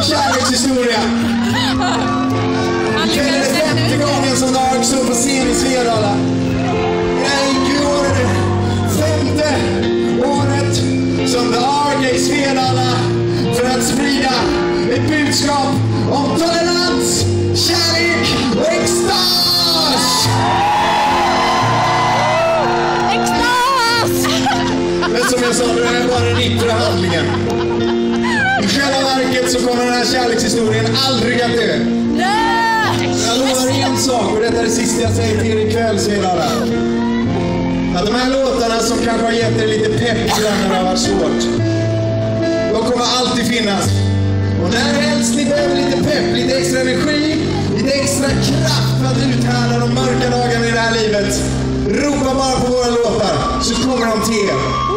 lång kärlekshistoria. Det är 50 gånger som Dark står på scen i Svedala. I år är det 5:e året som Dark är i Svedala för att sprida ett budskap om tolerans, kärlek och extas! Extas! Men som jag sa, det är bara den yttre handlingen. I själva verket så kommer den här kärlekshistorien aldrig att dö. Jag lovar en sak, och detta är det sista jag säger till er ikväll, säger alla. Att de här låtarna som kanske har gett er lite pepp när det har varit svårt, de kommer alltid finnas. Och när helst ni behöver lite pepp, lite extra energi, lite extra kraft för att uthärda de mörka dagarna i det här livet, ropa bara på våra låtar så kommer de till er.